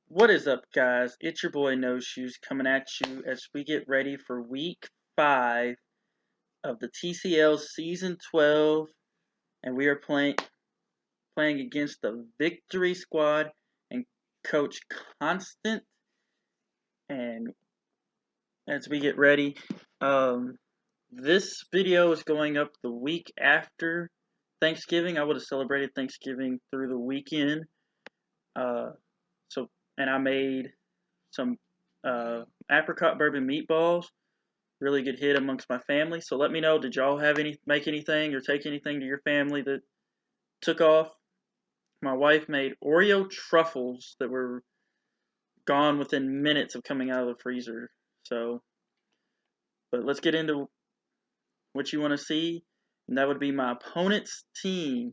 What is up, guys? It's your boy No Shoes coming at you as we get ready for week 5 of the TCL Season 12, and we are playing against the Victory Squad and Coach Constant. And as we get ready, this video is going up the week after Thanksgiving. I would have celebrated Thanksgiving through the weekend. Uh, and I made some apricot bourbon meatballs. Really good hit amongst my family. So let me know, did y'all make anything or take anything to your family that took off? My wife made Oreo truffles that were gone within minutes of coming out of the freezer. So, but let's get into what you want to see, and that would be my opponent's team.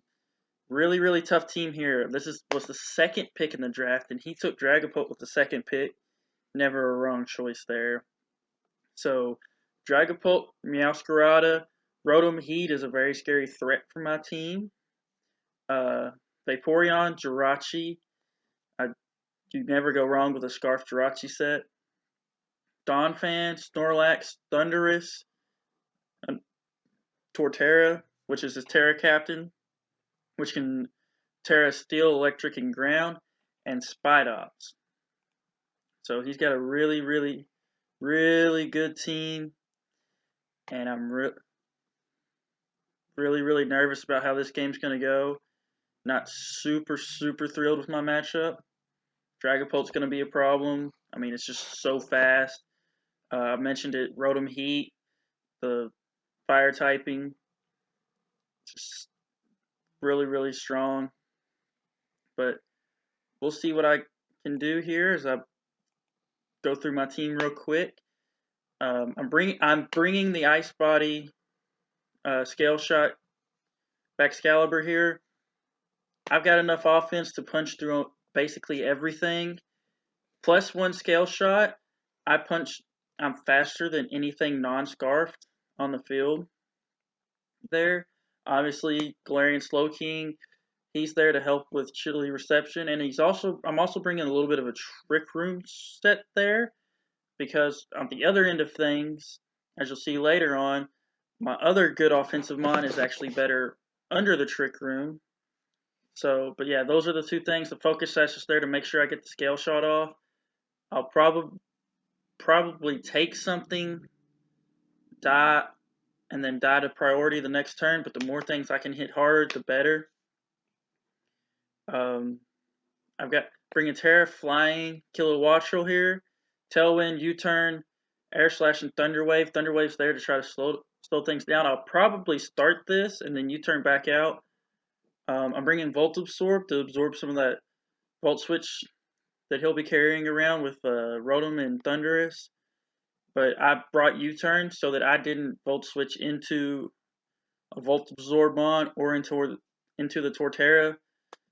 Really, really tough team here. Was the second pick in the draft, and he took Dragapult with the second pick. Never a wrong choice there. So, Dragapult, Meowscarada, Rotom Heat is a very scary threat for my team. Vaporeon, Jirachi. You never go wrong with a Scarf Jirachi set. Donphan, Snorlax, Thundurus, Torterra, which is his Terra Captain, which can Terra Steel, Electric, and Ground, and Spidops. So he's got a really, really, really good team, and I'm really, really nervous about how this game's going to go. Not super, super thrilled with my matchup. Dragapult's going to be a problem. I mean, it's just so fast. I mentioned it, Rotom Heat, the fire typing, just really, really strong. But we'll see what I can do here as I go through my team real quick. I'm bringing the Ice Body Scale Shot Excalibur here. I've got enough offense to punch through basically everything. Plus one Scale Shot, I'm faster than anything non-scarfed on the field there. Obviously, Galarian Slowking, he's there to help with chilly reception, and I'm also bringing a little bit of a Trick Room set there, because on the other end of things, as you'll see later on, my other good offensive mon is actually better under the Trick Room. So, but yeah, those are the two things. The focus sash is there to make sure I get the Scale Shot off. I'll probably take something, die, and then die to priority the next turn. But the more things I can hit hard, the better. I've got bringing Terra, Flying, Kilowattrel here, Tailwind, U-turn, Air Slash, and Thunder Wave. Thunder Wave's there to try to slow things down. I'll probably start this and then U-turn back out. I'm bringing Volt Absorb to absorb some of that Volt Switch that he'll be carrying around with Rotom and Thundurus. But I brought U-turn so that I didn't Volt Switch into a Volt Absorb on or into the Torterra,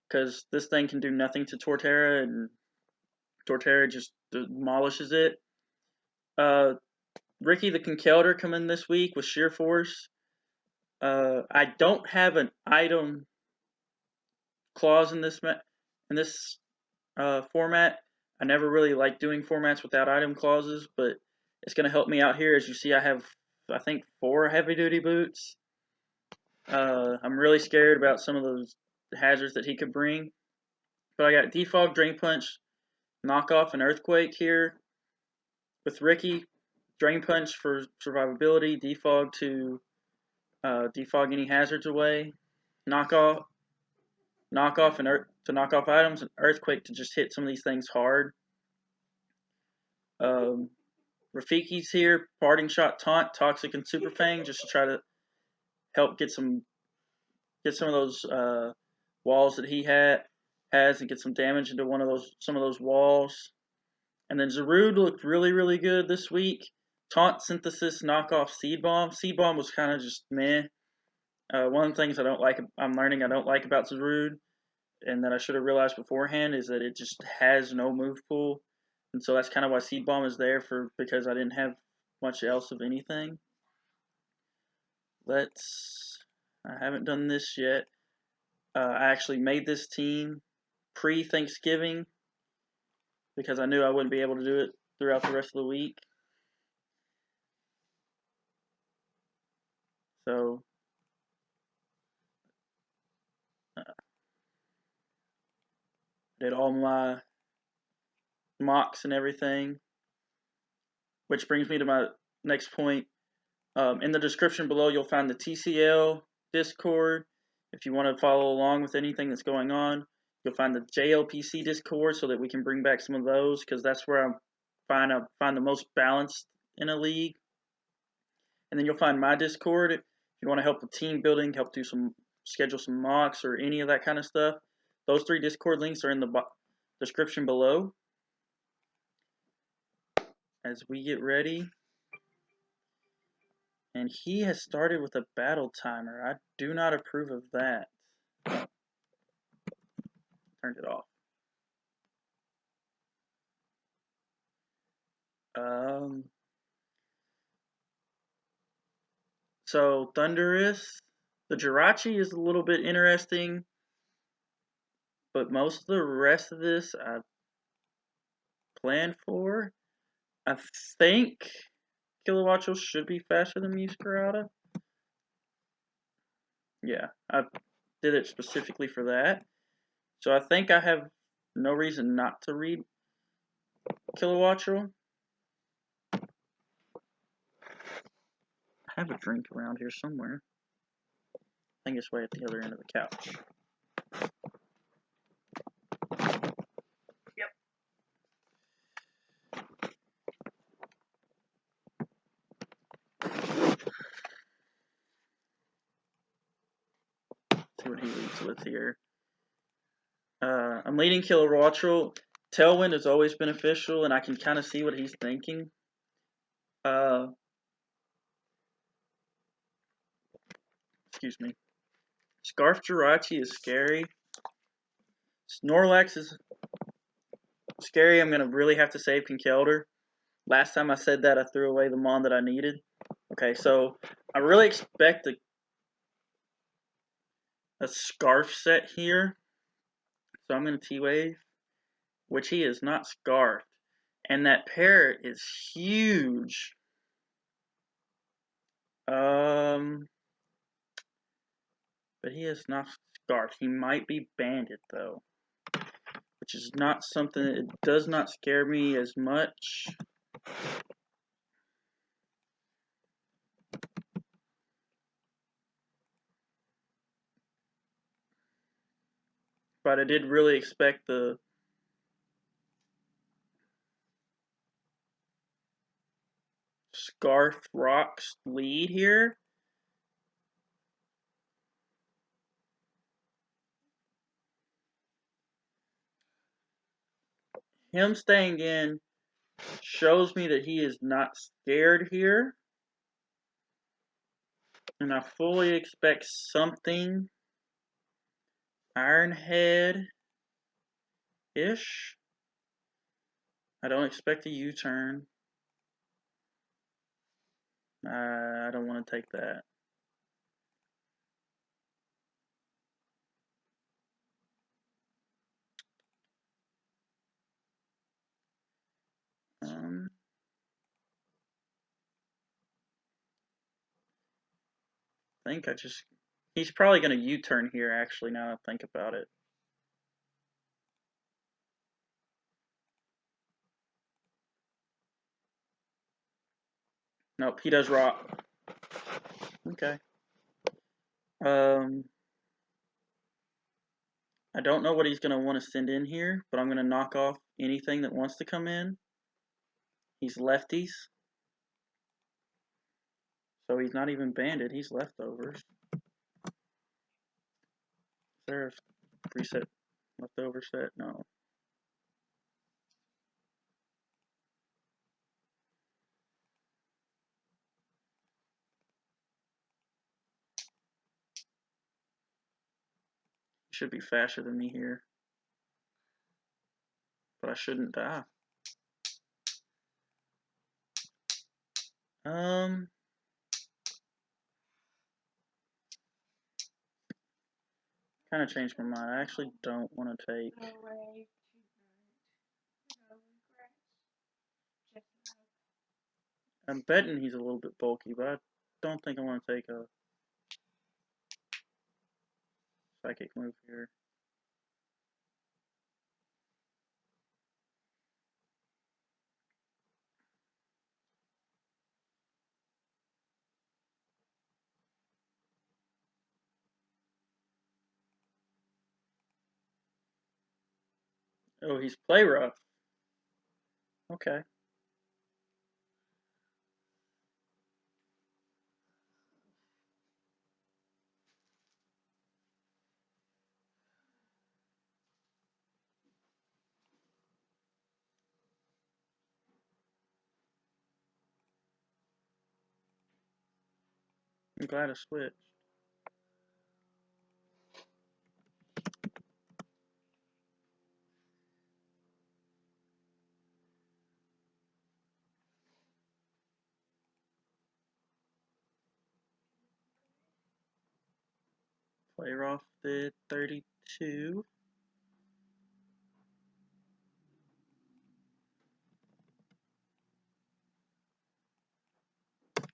because this thing can do nothing to Torterra, and Torterra just demolishes it. Ricky the Conkeldurr coming this week with Sheer Force. I don't have an item clause in this format. I never really like doing formats without item clauses, but it's going to help me out here. As you see, I have, I think, 4 heavy-duty boots. I'm really scared about some of those hazards that he could bring. But I got Defog, Drain Punch, Knockoff, and Earthquake here with Ricky. Drain Punch for survivability, Defog to defog any hazards away, Knockoff, and to knock off items, and Earthquake to just hit some of these things hard. Rafiki's here, Parting Shot, Taunt, Toxic, and Super Fang, just to try to help get some of those walls that he has and get some damage into some of those walls. And then Zarude looked really, really good this week. Taunt, Synthesis, Knockoff, Seed Bomb. Seed Bomb was kind of just meh. One of the things I'm learning I don't like about Zarude, and that I should have realized beforehand, is that it just has no move pool. And so that's kind of why Seed Bomb is there, because I didn't have much else of anything. I haven't done this yet. I actually made this team pre-Thanksgiving, because I knew I wouldn't be able to do it throughout the rest of the week. So did all my mocks and everything, which brings me to my next point. In the description below, you'll find the TCL Discord. If you want to follow along with anything that's going on, you'll find the JLPC Discord so that we can bring back some of those, because that's where I find the most balanced in a league. And then you'll find my Discord if you want to help with team building, help do schedule some mocks or any of that kind of stuff. Those 3 Discord links are in the description below. As we get ready. And he has started with a battle timer. I do not approve of that. Turned it off. So Thunderous, the Jirachi is a little bit interesting, but most of the rest of this I planned for. I think Kilowattrel should be faster than Muscarada. Yeah, I did it specifically for that. So I think I have no reason not to read Kilowattrel. I have a drink around here somewhere. I think it's way at the other end of the couch. Yep. See what he leads with here. I'm leading Kilowattrel. Tailwind is always beneficial, and I can kind of see what he's thinking. Excuse me. Scarf Jirachi is scary. Snorlax is scary. I'm going to really have to save Conkeldurr. Last time I said that, I threw away the Mon that I needed. Okay, so I really expect a Scarf set here. So I'm going to T-Wave, which he is not Scarfed. And that parrot is huge. But he is not Scarfed. He might be Banded, though. Which is not something, it does not scare me as much. But I did really expect the Scarf Rocks lead here. Him staying in shows me that he is not scared here. And I fully expect something Ironhead-ish. I don't expect a U-turn. I don't want to take that. I think he's probably going to U-turn here, actually, now that I think about it. Nope, he does rock. Okay. I don't know what he's going to want to send in here, but I'm going to knock off anything that wants to come in. He's lefties. So he's not even banded, he's leftovers. Is there a preset leftover set? No. He should be faster than me here. But I shouldn't die. Kind of changed my mind. I actually don't want to take. I'm betting he's a little bit bulky, but I don't think I want to take a psychic move here. Oh, he's play rough. Okay. I'm glad I switched. Play rough did 32.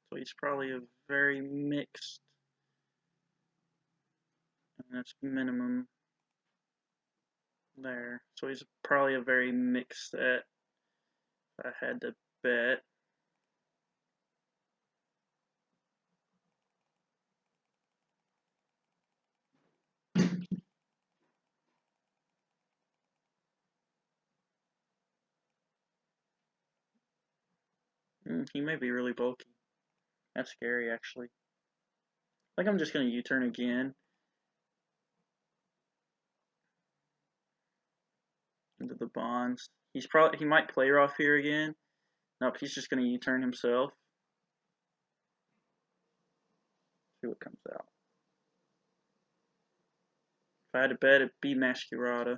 So he's probably a very mixed, and that's minimum there. So he's probably a very mixed set. If I had to bet. He may be really bulky. That's scary, actually. I think I'm just going to U-turn again into the bonds. He might play rough here again. Nope, he's just going to U-turn himself. See what comes out. If I had to bet, it'd be Masquerada.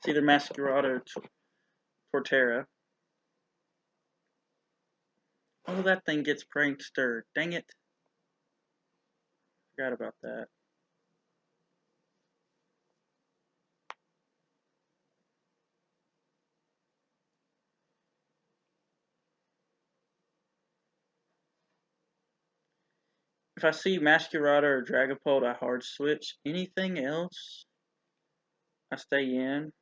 It's either Masquerada or Torterra. Oh, that thing gets prankster. Dang it. Forgot about that. If I see Masquerada or Dragapult, I hard switch. Anything else, I stay in.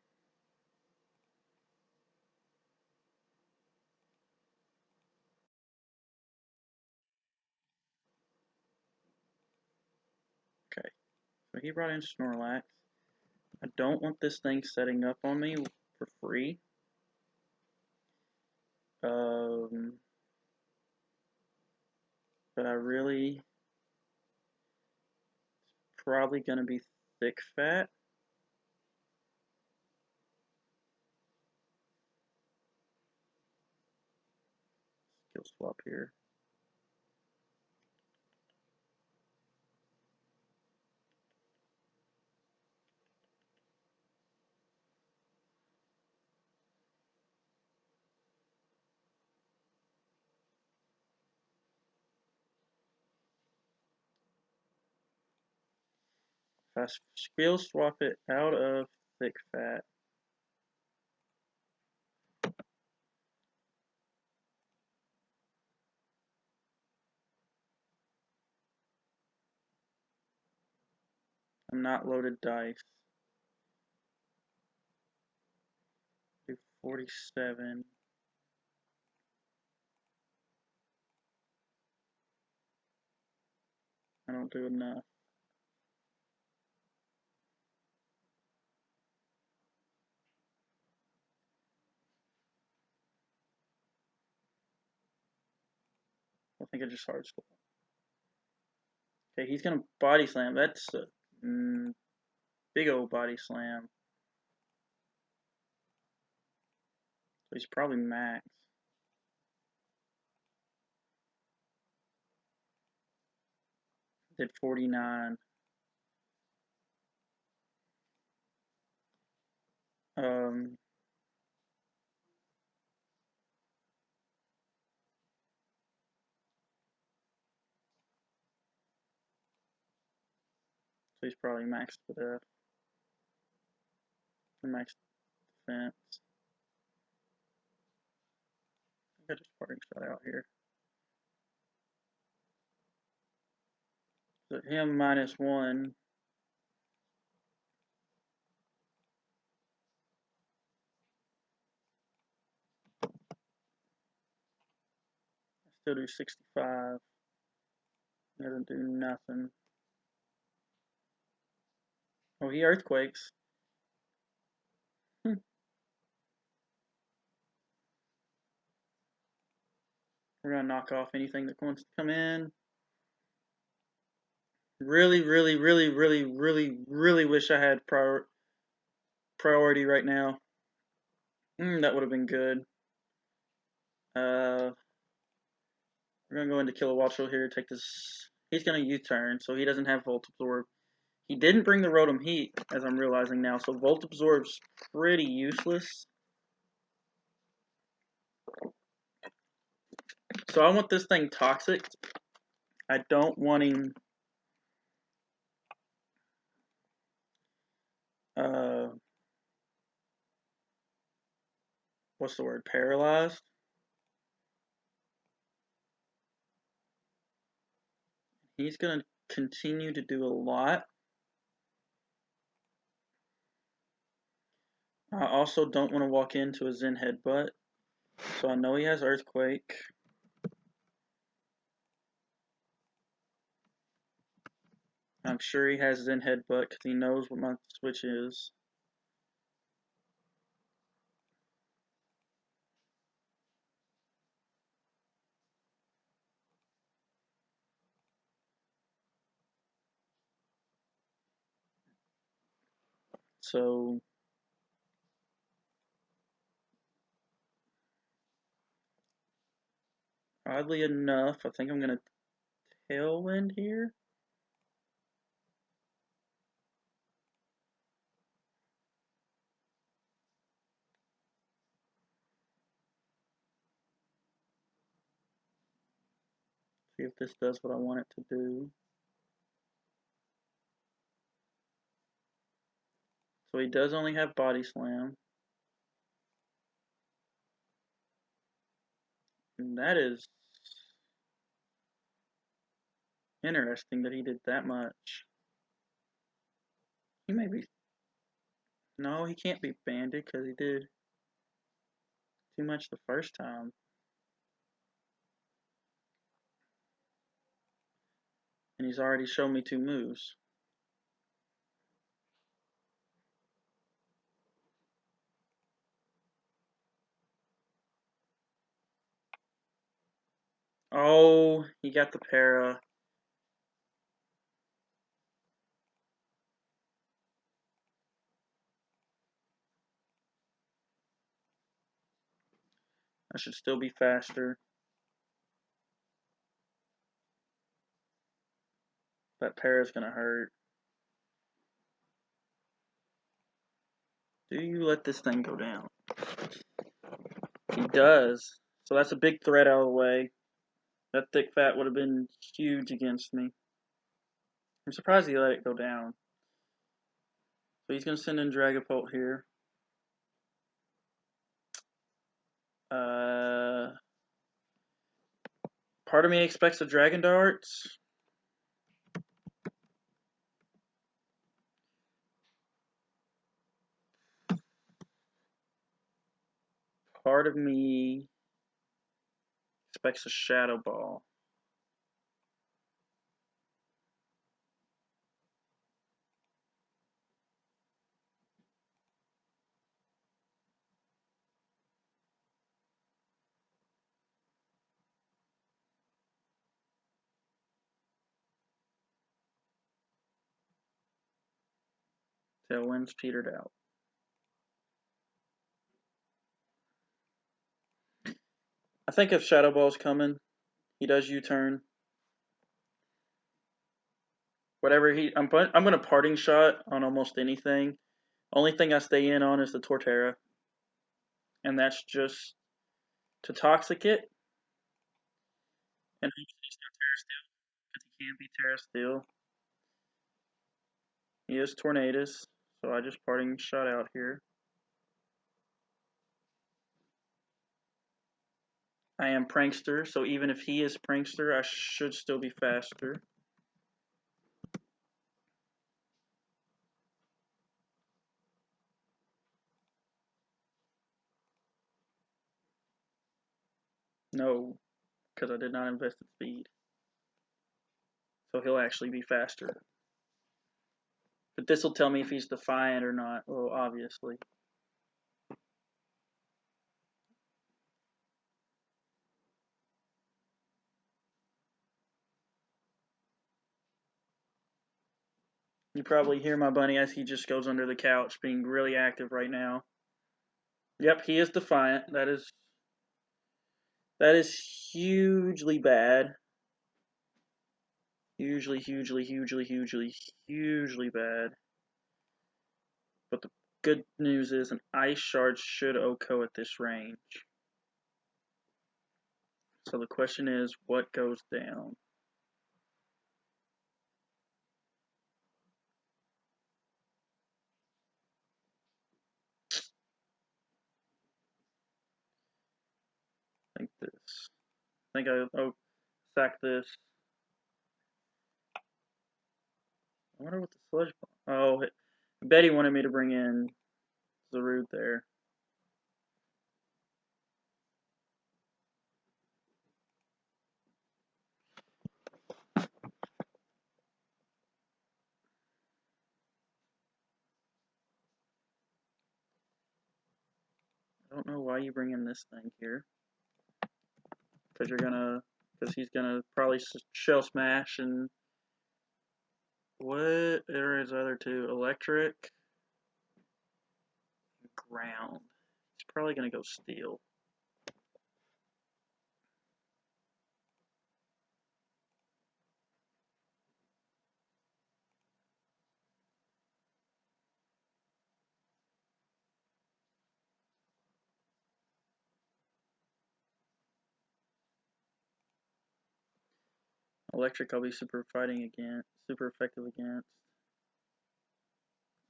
Okay, so he brought in Snorlax. I don't want this thing setting up on me for free. But I really probably gonna be thick fat. Skill swap here. If I skill swap it out of thick fat, I'm not loaded dice. Do 47. I don't do enough. I think I just hard swap. Okay, he's gonna body slam. That's a big old body slam. So he's probably max. Did 49. Um, So he's probably maxed to death. Max defense. I got just parting shot out here. So him -1. Still do 65. Doesn't do nothing. Oh, he earthquakes. We're gonna knock off anything that wants to come in. Really, really, really, really, really, really wish I had priority right now. That would have been good. We're gonna go into kilowatt here. Take this. He's gonna U-turn, so he doesn't have volt absorb. He didn't bring the Rotom Heat, as I'm realizing now, so volt absorb's pretty useless. So I want this thing toxic. I don't want him what's the word? Paralyzed. He's gonna continue to do a lot. I also don't want to walk into a Zen Headbutt. So I know he has Earthquake. I'm sure he has Zen Headbutt because he knows what my switch is. So oddly enough, I think I'm gonna Tailwind here. See if this does what I want it to do. So he does only have Body Slam. And that is interesting that he did that much. He may be... No, he can't be banded because he did too much the first time. And he's already shown me 2 moves. Oh, he got the para. I should still be faster. That para's gonna hurt. Do you let this thing go down? He does. So that's a big threat out of the way. That thick fat would have been huge against me. I'm surprised he let it go down. So he's gonna send in Dragapult here. Part of me expects a Dragon Darts. Part of me expects a Shadow Ball. Tailwind's petered out. I think if Shadow Ball's coming, he does U-turn. Whatever I'm gonna parting shot on almost anything. Only thing I stay in on is the Torterra, and that's just to toxic it. And hopefully he's not Terra Steel, because he can be Terra Steel. He is Tornadus, so I just parting shot out here. I am Prankster, so even if he is Prankster, I should still be faster. No, because I did not invest in speed. So he'll actually be faster. But this will tell me if he's Defiant or not. Well, obviously. You probably hear my bunny as he just goes under the couch, being really active right now. Yep, he is Defiant. That is hugely bad. Hugely bad. But the good news is an Ice Shard should OHKO at this range. So the question is, what goes down? I think this. I think I'll sack this. I wonder what the Sludge Bomb. Oh, Betty wanted me to bring in Zarude there. I don't know why you bring in this thing here. Because he's gonna probably Shell Smash and what are his other two? Electric, Ground. He's probably gonna go Steel. Electric, I'll be super effective against.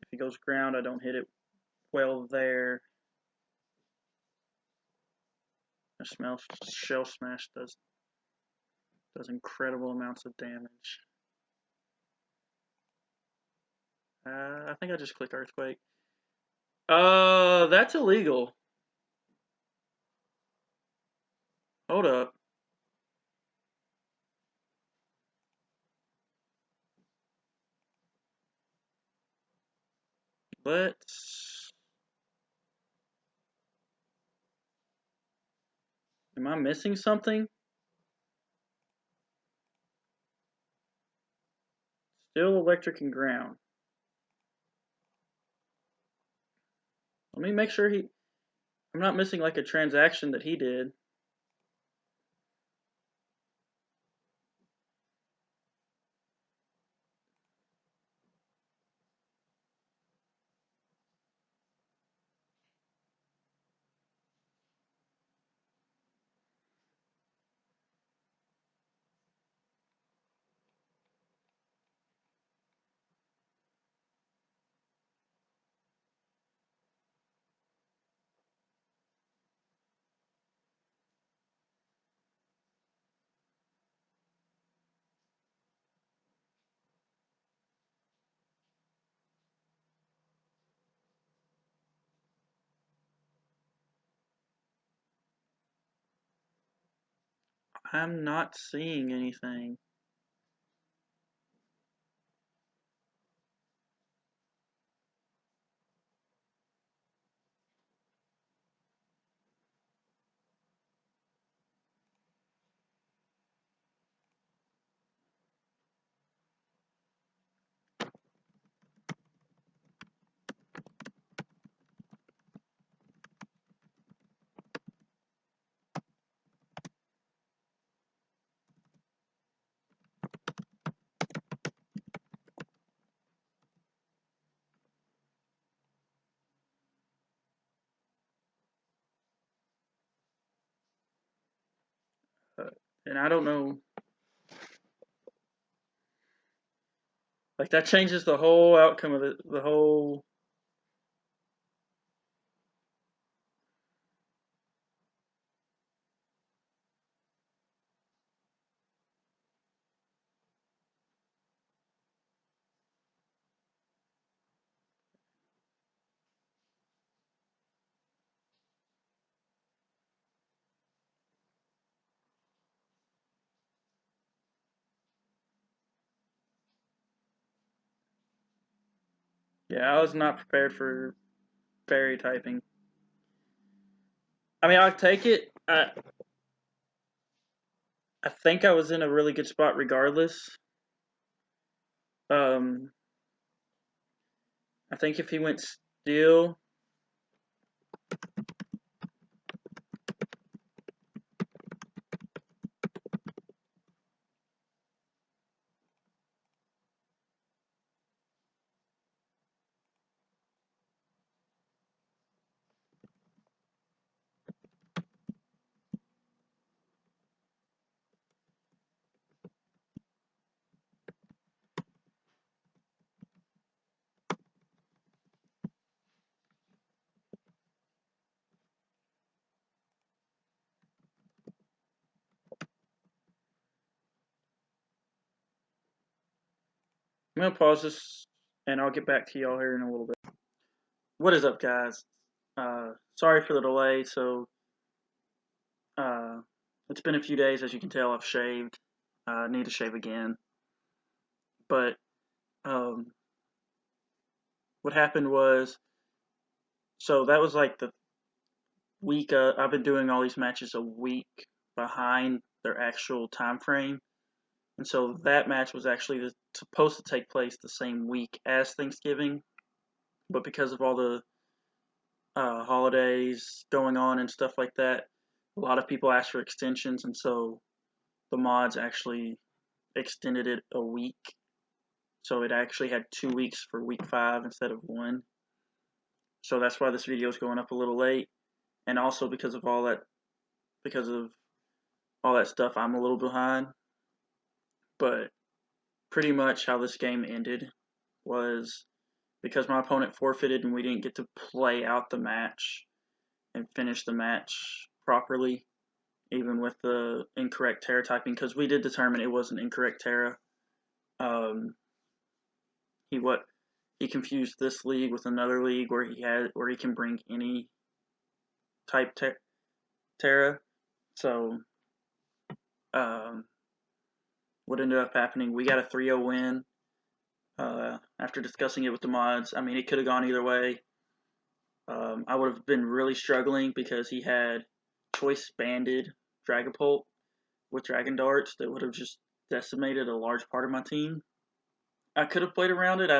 If he goes Ground, I don't hit it well there. A Shell Smash does incredible amounts of damage. I think I just click Earthquake. That's illegal. Hold up. Let's. Am I missing something? Still Electric and Ground. Let me make sure I'm not missing like a transaction that he did. I'm not seeing anything. And I don't know. Like that changes the whole outcome of the whole. Yeah, I was not prepared for fairy typing. I mean, I'll take it. I think I was in a really good spot regardless. Um, I think if he went steel, I'm gonna pause this and I'll get back to y'all here in a little bit. What is up, guys? Sorry for the delay. So, uh, it's been a few days, as you can tell. I've shaved. Need to shave again. But um, what happened was, so that was like the week. I've been doing all these matches a week behind their actual time frame, and so that match was actually supposed to take place the same week as Thanksgiving, but because of all the holidays going on and stuff like that, a lot of people asked for extensions, and so the mods actually extended it a week. So it actually had 2 weeks for week 5 instead of one. So that's why this video is going up a little late, and also because of all that stuff, I'm a little behind. But pretty much how this game ended was because my opponent forfeited and we didn't get to play out the match and finish the match properly, even with the incorrect Terra typing, because we did determine it was an incorrect Terra. Um, he confused this league with another league where he can bring any type Terra. So what ended up happening, we got a 3-0 win. After discussing it with the mods, I mean, it could have gone either way. I would have been really struggling because he had choice banded Dragapult with Dragon Darts that would have just decimated a large part of my team. I could have played around it.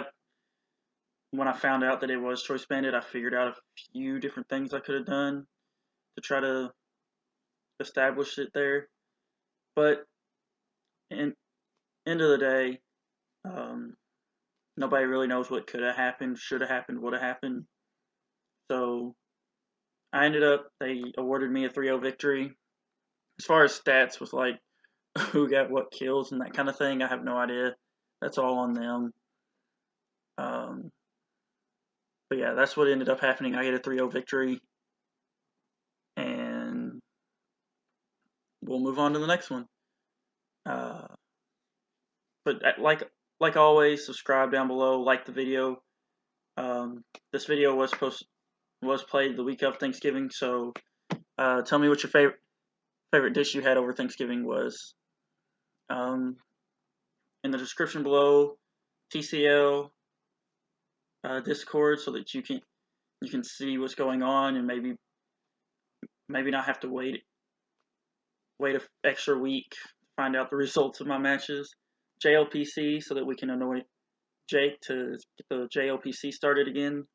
When I found out that it was choice banded, I figured out a few different things I could have done to try to establish it there. But in end of the day, nobody really knows what could have happened, should have happened, would have happened. So they awarded me a 3-0 victory. As far as stats with like who got what kills and that kind of thing, I have no idea. That's all on them. But yeah, that's what ended up happening. I get a 3-0 victory, and we'll move on to the next one. But like always, subscribe down below, like the video. This video was played the week of Thanksgiving, so tell me what your favorite dish you had over Thanksgiving was. In the description below, TCL Discord, so that you can see what's going on and maybe not have to wait an extra week to find out the results of my matches. JLPC, so that we can annoy Jake to get the JLPC started again,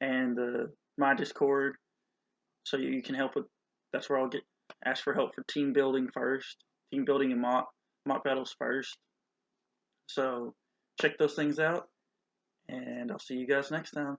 and my Discord, so you can help with. That's where I'll ask for help for team building first, team building and mock battles first. So check those things out, and I'll see you guys next time.